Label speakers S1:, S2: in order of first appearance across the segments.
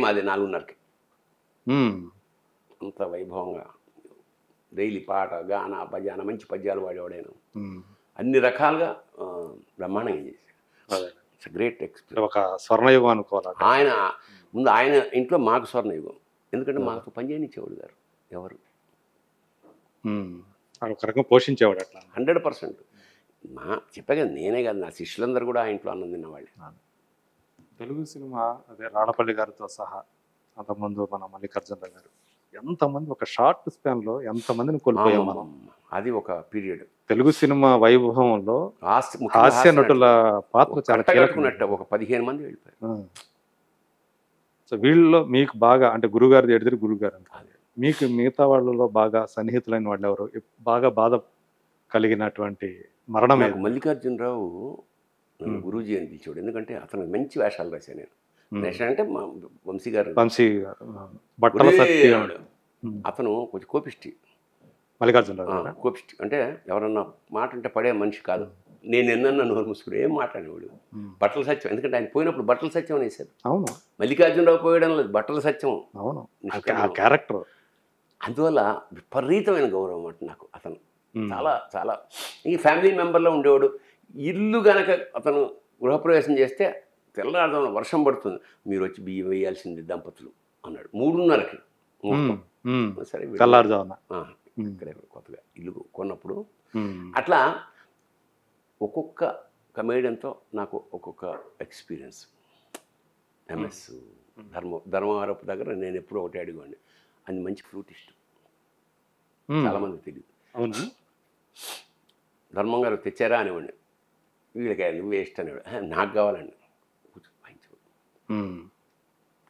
S1: మాది 4:30కి.
S2: హ్మ్.
S1: అంత వైభవంగా డైలీ పాట, గాన, భజన, మంచి పద్యాలు వాడేవాడు ఆయన.
S2: హ్మ్.
S1: అన్ని రకాలుగా బ్రహ్మాండంగా చేశాడు.
S2: అదే.
S1: It's great experience.
S2: ఒక స్వర్ణయుగం అనుకోవాలి.
S1: ఆయన ముందు ఆయన ఇంట్లో మాకు స్వర్ణయుగం. ఎందుకంటే మాకు పని చేయనిచ్చేవాడు గారు ఎవరు.
S2: ఒక రకంగా పోషించేవాడు అట్లా.
S1: 100%. చెప్పా కదా, నేనే కాదు, నా శిష్యులందరూ కూడా ఆ ఇంట్లో అన్నం తిన్నవాళ్ళే.
S2: తెలుగు సినిమా అదే రాడపల్లి గారితో సహా అంతకుముందు మన మల్లికార్జునరావు గారు ఎంతమంది ఒక షార్ట్ స్పాన్ లో ఎంతమందిని కోల్పోయాం మనం.
S1: అది ఒక పీరియడ్.
S2: తెలుగు సినిమా వైభవంలో హాస్య నటుల పాత్ర చాలా
S1: కీలకమైనట్టు ఒక 15 మంది వెళ్ళిపోయారు.
S2: సో వీళ్ళలో మీకు బాగా అంటే గురుగారిది ఎడిదిరి గురుగారు అంటే మీకు మిగతా వాళ్ళలో బాగా సన్నిహితులైన వాళ్ళు ఎవరు, బాగా బాధ కలిగినటువంటి మరణం?
S1: మల్లికార్జునరావు గురూజీ అని పిలిచాడు. ఎందుకంటే అతను మంచి వేషాలు రాశాను నేను. వేషం అంటే మా వంశీ గారు
S2: బట్టల సత్యం.
S1: అతను కొంచెం కోపిష్టి.
S2: మల్లికార్జునరావు
S1: కోపిష్టి అంటే ఎవరన్నా మాట అంటే పడే మనిషి కాదు. నేను ఎన్నన్నా నోరు మూసుకుని ఏం మాట్లాడేవాడు. బట్టల సత్యం, ఎందుకంటే ఆయన పోయినప్పుడు బట్టల సత్యం అనేసారు.
S2: అవును,
S1: మల్లికార్జునరావు పోయడం లేదు, బట్టల సత్యం.
S2: అవును, క్యారెక్టర్.
S1: అందువల్ల విపరీతమైన గౌరవం అంటే నాకు అతను చాలా చాలా. ఈ ఫ్యామిలీ మెంబర్లో ఉండేవాడు. ఇల్లు గనక అతను గృహప్రవేశం చేస్తే తెల్లారుదాం వర్షం పడుతుంది, మీరు వచ్చి బియ్యం వేయాల్సింది దంపతులు అన్నాడు. 3:30కి సరే
S2: తెల్లారుదాం
S1: ఇక్కడే కొత్తగా ఇల్లు కొన్నప్పుడు. అట్లా ఒక్కొక్క కమేడియన్తో నాకు ఒక్కొక్క ఎక్స్పీరియన్స్. ఎంఎస్ ధర్మవరపు దగ్గర నేను ఎప్పుడూ ఒకటి అడిగాండి, అది మంచి ఫ్లూటిస్ట్, చాలామంది తెలియదు.
S2: అవును,
S1: ధర్మం గారు తెచ్చారా అనేవాడిని. వీళ్ళకి నువ్వు వేస్ట్ అనేవాడు. నాకు కావాలండి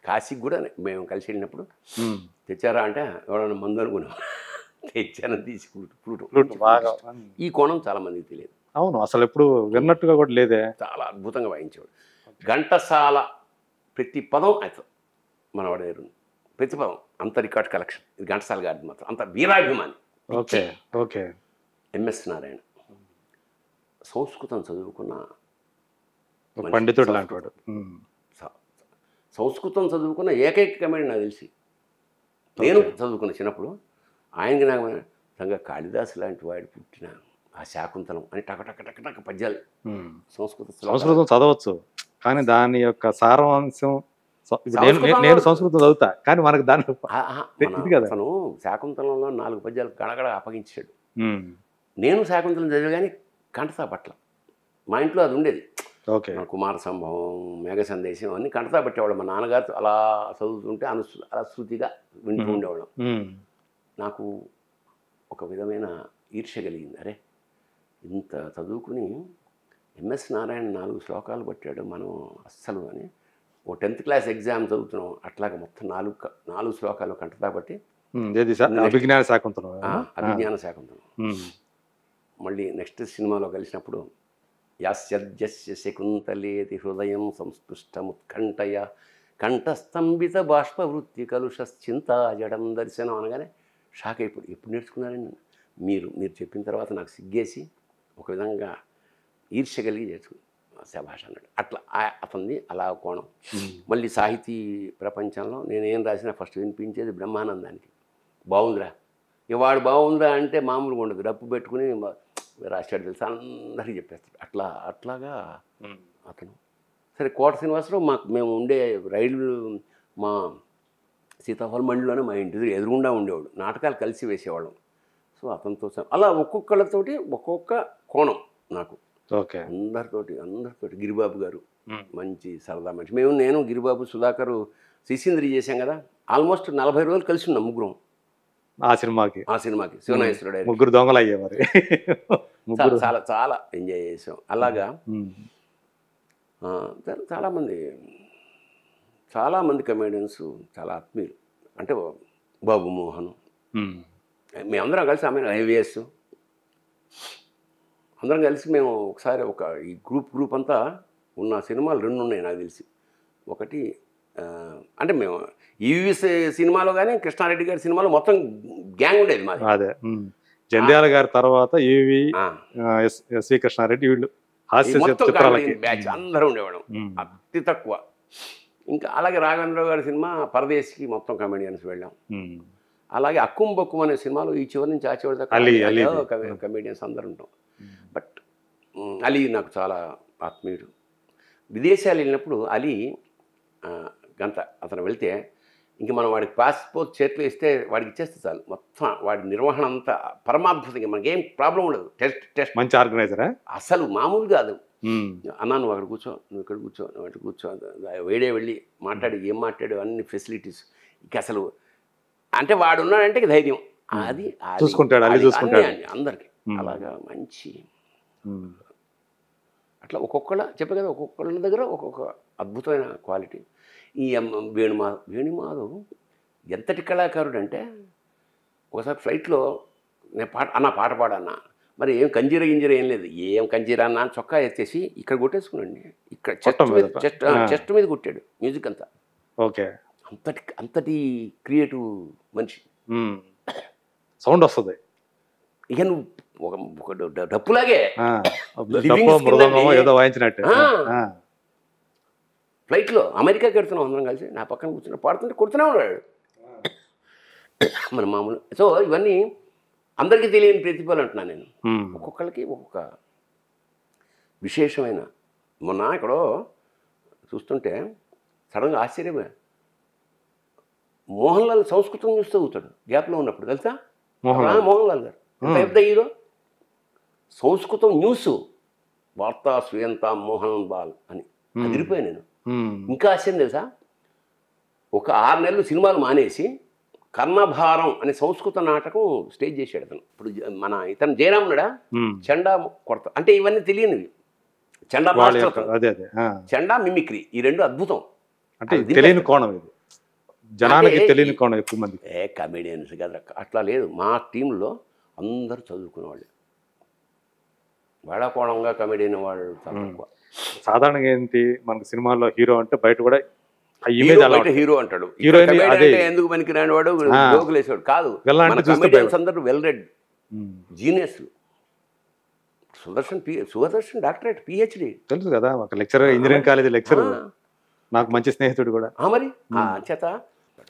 S1: కాశీకి కూడా మేము కలిసి వెళ్ళినప్పుడు తెచ్చారా అంటే ఎవరైనా మందు అనుకున్నాం, తెచ్చానని తీసి ఫ్లూట్ బాగా. ఈ కోణం చాలా మందికి తెలియదు.
S2: అవును, అసలు ఎప్పుడు విన్నట్టుగా కూడా లేదే.
S1: చాలా అద్భుతంగా వాయించేవాడు. ఘంటసాల ప్రతి పదం అవుతుంది మనవాడ దగ్గర, ప్రతి పదం అంత రికార్డ్ కలెక్షన్. ఇది ఘంటసాల గారిది మాత్రం అంత వీరాభిమాని.
S2: Okay okay.
S1: ఎంఎస్ నారాయణ సంస్కృతం చదువుకున్న
S2: పండితుడు లాంటి వాడు.
S1: సంస్కృతం చదువుకున్న ఏకైక కమేడి నాకు తెలిసి. నేను చదువుకున్న చిన్నప్పుడు ఆయనకి నాకు సంగ కాళిదాసు లాంటి వాడు పుట్టిన ఆ శాకుంతలం అని టక పద్యాలు
S2: సంస్కృతం చదవచ్చు, కానీ దాని యొక్క సారాంశం నేను సంస్కృతం చదువుతా, కానీ మనకు దాని
S1: అతను శాకుంతలంలో 4 పద్యాలు గడగడ అప్పగించాడు. నేను శాకుంతలం చదివా కానీ కంఠతా పట్ల. మా ఇంట్లో అది ఉండేది.
S2: ఓకే.
S1: కుమార సంభవం, మేఘ సందేశం అన్ని కంఠతా పెట్టేవాళ్ళం. మా నాన్నగారు అలా చదువుతుంటే అలా శృతిగా వింటూ ఉండేవాళ్ళం. నాకు ఒక విధమైన ఈర్ష్య కలిగింది. అరే ఇంత చదువుకుని ఎంఎస్ నారాయణ 4 శ్లోకాలు పట్టాడు, మనం అస్సలు అని. ఓ 10th క్లాస్ ఎగ్జామ్ చదువుతున్నాం, అట్లాగే మొత్తం 4 శ్లోకాలు కంఠతా పట్టి
S2: అభిజ్ఞాన శాకుంతలం.
S1: అభిజ్ఞాన శాకుంతలం. మళ్ళీ నెక్స్ట్ సినిమాలో కలిసినప్పుడు యాస్యద్యస్య శకుంతలేతి హృదయం సంస్పృష్టముత్కంఠయ కంఠస్తంభిత బాష్పవృత్తి కలుషశ్చింతా జడం దర్శనం అనగానే షాక్ అయిపోయి, ఎప్పుడు నేర్చుకున్నారండి మీరు చెప్పిన తర్వాత నాకు సిగ్గేసి ఒక విధంగా ఈర్ష్య కలిగి నేర్చుకున్నాను. శభాష్ అన్నాడు. అట్లా అతనిది అలా కోణం. మళ్ళీ సాహితీ ప్రపంచంలో నేనేం రాసినా ఫస్ట్ వినిపించేది బ్రహ్మానందానికి. బాగుందిరా, వాడు బాగుందిరా అంటే మామూలుగా ఉండదు, డప్పు పెట్టుకుని రాశాడు తెలుసు అందరికీ చెప్పేస్తాడు. అట్లాగా అతను. సరే కోట శ్రీనివాసరావు మేము ఉండే రైలు మా సీతాఫలం మండిలోనే మా ఇంటి ఎదురుగుండా ఉండేవాడు. నాటకాలు కలిసి వేసేవాళ్ళం. సో అతనితో అలా ఒక్కొక్కళ్ళతోటి ఒక్కొక్క కోణం నాకు.
S2: ఓకే.
S1: అందరితోటి గిరిబాబు గారు మంచి సరదా మనిషి. నేను గిరిబాబు, సుధాకరు శిశీంద్రి చేశాం కదా, ఆల్మోస్ట్ 40 రోజులు కలిసి ఉన్నాం ముగ్గురం
S2: ఆ సినిమాకి.
S1: శివనాగేశ్వరుడు
S2: ముగ్గురు దొంగలు అయ్యే మరి.
S1: చాలా చాలా ఎంజాయ్ చేసాం. అలాగా చాలామంది కమేడియన్స్ చాలా ఆత్మీయులు. అంటే బాబు మోహన్, మేమందరం కలిసి ఐవిఎస్ అందరం కలిసి మేము ఒకసారి ఈ గ్రూప్ అంతా ఉన్న సినిమాలు 2 ఉన్నాయి నాకు తెలిసి. ఒకటి అంటే మేము ఈవీఎస్ సినిమాలో కానీ కృష్ణారెడ్డి గారి సినిమాలో మొత్తం గ్యాంగ్ ఉండేది మాది.
S2: అదే జంధ్యాల గారి తర్వాత ఈవి, ఎస్వి కృష్ణారెడ్డి, వీళ్ళు హాస్య చిత్రాలకి
S1: బ్యాచ్ అందరూ ఉండేవాళ్ళం. అతి తక్కువ ఇంకా అలాగే రాఘవేంద్రరావు గారి సినిమా పరదేశ్కి మొత్తం కమెడియన్స్ వెళ్ళాం. అలాగే అక్కుం బక్కుం అనే సినిమాలో ఈ చివరి నుంచి ఆ చివరి దాకా కమెడియన్స్ అందరు ఉంటాం. బట్ అలీ నాకు చాలా ఆత్మీయుడు. విదేశాలు వెళ్ళినప్పుడు అలీ గంట అతను వెళ్తే ఇంక మనం వాడికి పాస్పోర్ట్ చేతిలో ఇస్తే వాడికి ఇచ్చేస్తే చాలు, మొత్తం వాడి నిర్వహణ అంతా పరమాద్భుతంగా, మనకేం ప్రాబ్లం ఉండదు. టెస్ట్
S2: మంచి ఆర్గనైజరా
S1: అసలు మామూలు కాదు. అన్నా నువ్వు అక్కడ కూర్చో, నువ్వు ఇక్కడ కూర్చో, నువ్వు అక్కడ కూర్చో, వేడే వెళ్ళి మాట్లాడి ఏం మాట్లాడు అన్ని ఫెసిలిటీస్. ఇక అసలు అంటే వాడు ఉన్నాడంటే ధైర్యం అది
S2: చూసుకుంటాడు,
S1: అందరికి అలాగా మంచి. అట్లా ఒక్కొక్కళ్ళ చెప్పే కదా, ఒక్కొక్కళ్ళ దగ్గర ఒక్కొక్క అద్భుతమైన క్వాలిటీ. ఈ వేణుమాధవ్ ఎంతటి కళాకారుడు అంటే, ఒకసారి ఫ్లైట్లో నేను పాట పాడన్నా, మరి ఏం కంజీర ఏం లేదు, ఏం కంజీరా అన్న చొక్కా ఎత్తేసి ఇక్కడ కొట్టేసుకున్నాండి, ఇక్కడ చెస్ట్ మీద కొట్టాడు మ్యూజిక్ అంతా.
S2: ఓకే,
S1: అంతటి క్రియేటివ్ మనిషి.
S2: సౌండ్ వస్తుంది
S1: ఇక నువ్వు ఒక డప్పులాగే
S2: ఏదో వాయించినట్టు.
S1: ఫ్లైట్లో అమెరికాకి వెళ్తున్నాం అందరం కలిసి, నా పక్కన కూర్చున్నా పాడుతుంటే కొడుతూనే ఉన్నాడు మన మామూలు. సో ఇవన్నీ అందరికీ తెలియని ప్రతిభలు అంటున్నాను నేను. ఒక్కొక్కరికి ఒక్కొక్క విశేషమైన. మొన్న ఎక్కడో చూస్తుంటే సడన్గా ఆశ్చర్యమే, మోహన్ లాల్ సంస్కృతం చూస్తూ అవుతాడు గ్యాప్లో ఉన్నప్పుడు, తెలుసా? మోహన్ లాల్ గారు ఎంత పెద్ద హీరో. సంస్కృతం న్యూస్ వార్తా శ్రీయంత మోహన్ లాల్ అని అదిరిపోయాను నేను. ఇంకా ఆశ్చర్యం తెలుసా, ఒక 6 నెలలు సినిమాలు మానేసి కర్ణభారం అనే సంస్కృత నాటకం స్టేజ్ చేశాడు అతను. ఇప్పుడు మన ఇతను జయరాముడా చండా కొడత అంటే ఇవన్నీ తెలియనివి. చండా చండా మిమిక్రీ ఈ రెండు అద్భుతం.
S2: అంటే తెలియని కోణం ఇది, జనానికి తెలియని కోణం ఎక్కువ మంది.
S1: కమెడియన్స్ కదా అట్లా లేదు. మా టీంలో అందరూ చదువుకునే వాళ్ళు, వేళాకోళంగా కమెడియన్ వాళ్ళు చాలా తక్కువ.
S2: సాధారణంగా ఏంటి మనకు సినిమాల్లో హీరో అంటే బయట కూడా
S1: హీరో అంటాడు, ఎందుకు పనికి రాని వాడు జోకులేసాడు కాదు. అందరూ well read genius. Sudarshan doctorate PhD
S2: తెలుసు కదా, ఒక లెక్చరర్, ఇంజనీరింగ్ కాలేజీ లెక్చరర్, నాకు మంచి స్నేహితుడు కూడా.
S1: మరి చేత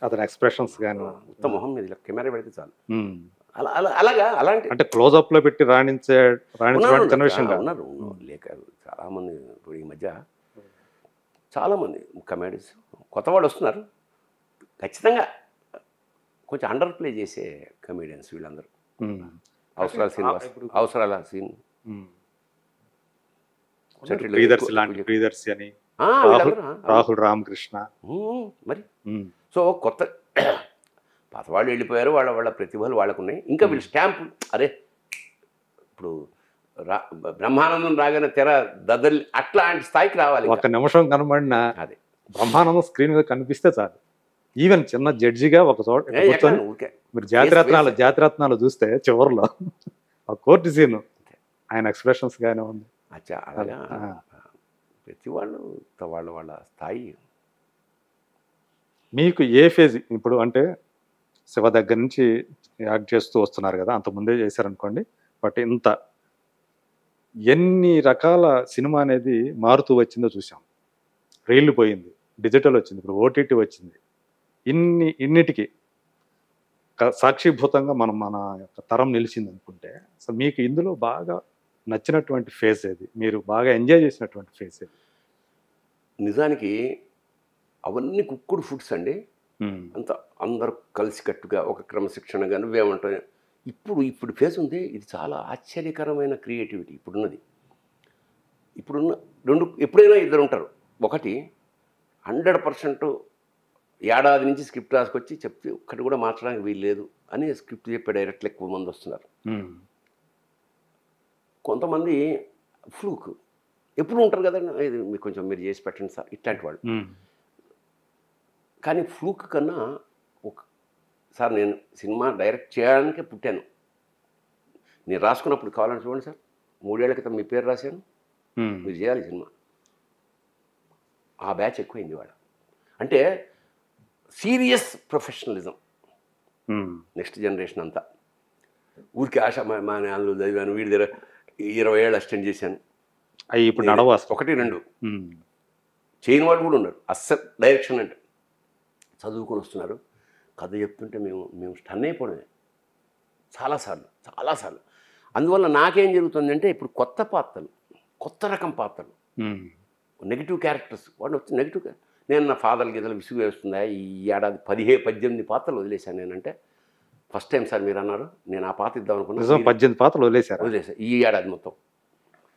S2: అతని ఎక్స్ప్రెషన్స్ కానీ
S1: మొత్తం మొహం మీద కెమెరా పెడితే చాలు. అలాగా అలాంటి
S2: అంటే క్లోజ్అప్ లో పెట్టి రాణించే
S1: ఉన్నారు లేక చాలామంది. ఇప్పుడు ఈ మధ్య చాలామంది కమెడీస్ కొత్త వాళ్ళు వస్తున్నారు, ఖచ్చితంగా కొంచెం అండర్ ప్లే చేసే కమెడియన్స్ వీళ్ళందరూ. అవసరాల శ్రీనివాస్, అవసరాల సీన్,
S2: ప్రియదర్శి అని, రాహుల్ రామకృష్ణ.
S1: మరి సో కొత్త పాత వాళ్ళు వెళ్ళిపోయారు, వాళ్ళ ప్రతిభలు వాళ్ళకు ఉన్నాయి. ఇంకా వీళ్ళు స్టాంపు అరే ఇప్పుడు బ్రహ్మానందం రాగానే తెర దద్దరి అట్లాంటి స్థాయికి రావాలి.
S2: ఒక నిమిషం కనబడిన అదే బ్రహ్మానందం స్క్రీన్ మీద కనిపిస్తే చాలు. ఈవెన్ చిన్న జడ్జిగా ఒక చోట మీరు జాతిరత్నాలు చూస్తే చివరిలో ఆ కోర్టు సీన్ ఆయన ఎక్స్ప్రెషన్స్ గానే ఉంది.
S1: అలాగా ప్రతి వాళ్ళు వాళ్ళ స్థాయి.
S2: మీకు ఏ ఫేజ్ ఇప్పుడు అంటే శివ దగ్గర నుంచి యాక్ట్ చేస్తూ వస్తున్నారు కదా, అంతకుముందే చేశారనుకోండి, బట్ ఇంత ఎన్ని రకాల సినిమా అనేది మారుతూ వచ్చిందో చూసాం. రీళ్లు పోయింది, డిజిటల్ వచ్చింది, ఇప్పుడు ఓటీటీ వచ్చింది. ఇన్నిటికీ సాక్షిభూతంగా మన యొక్క తరం నిలిచింది అనుకుంటే, అసలు మీకు ఇందులో బాగా నచ్చినటువంటి ఫేజ్ ఏది, మీరు బాగా ఎంజాయ్ చేసినటువంటి ఫేజ్ ఏది?
S1: నిజానికి అవన్నీ కుక్కుడు ఫుడ్స్ అండి. అంత అందరూ కలిసికట్టుగా ఒక క్రమశిక్షణగా నువ్వేమంటావు. ఇప్పుడు ఫేజ్ ఉంది, ఇది చాలా ఆశ్చర్యకరమైన క్రియేటివిటీ ఇప్పుడున్నది. ఇప్పుడున్న ఎప్పుడైనా ఇద్దరు ఉంటారు. ఒకటి 100% ఏడాది నుంచి స్క్రిప్ట్ రాసుకొచ్చి చెప్తే ఒక్కటి కూడా మార్చడానికి వీలు లేదు అని స్క్రిప్ట్ చెప్పే డైరెక్ట్లు ఎక్కువ మంది వస్తున్నారు. కొంతమంది ఫ్లూక్ ఎప్పుడు ఉంటారు కదండి, ఇది మీకు కొంచెం మీరు చేసి పెట్టండి సార్ ఇట్లాంటి వాళ్ళు. కానీ ఫ్లూక్ కన్నా సార్ నేను సినిమా డైరెక్ట్ చేయడానికే పుట్టాను, నేను రాసుకున్నప్పుడు కావాలని చూడండి సార్ 3 ఏళ్ల క్రితం మీ పేరు రాశాను, మీరు చేయాలి సినిమా. ఆ బ్యాచ్ ఎక్కువైంది వాడు. అంటే సీరియస్ ప్రొఫెషనలిజం నెక్స్ట్ జనరేషన్ అంతా. ఊరికి ఆశ మా అందులో చదివాను, వీడి దగ్గర 20 ఏళ్ళు అసిస్టెంట్ చేశాను,
S2: ఇప్పుడు
S1: 1-2 చేయని వాళ్ళు కూడా ఉన్నారు. అస్సలు డైరెక్షన్ అంటే చదువుకొని వస్తున్నారు, కథ చెప్తుంటే మేము స్టన్ అయిపోవడమే చాలాసార్లు. అందువల్ల నాకేం జరుగుతుందంటే ఇప్పుడు కొత్త పాత్రలు, కొత్త రకం పాత్రలు, నెగిటివ్ క్యారెక్టర్స్ వాడు వచ్చి నెగిటివ్. నేను నా ఫాదర్ గీతలు విసుగు వేస్తుందా, ఈ ఏడాది 18 పాత్రలు వదిలేశాను నేనంటే ఫస్ట్ టైం సార్ మీరు అన్నారు, నేను ఆ పాత్ర ఇద్దాం అనుకున్నాను.
S2: 18 పాత్రలు వదిలేశారు.
S1: వదిలేసా ఈ ఏడాది మొత్తం.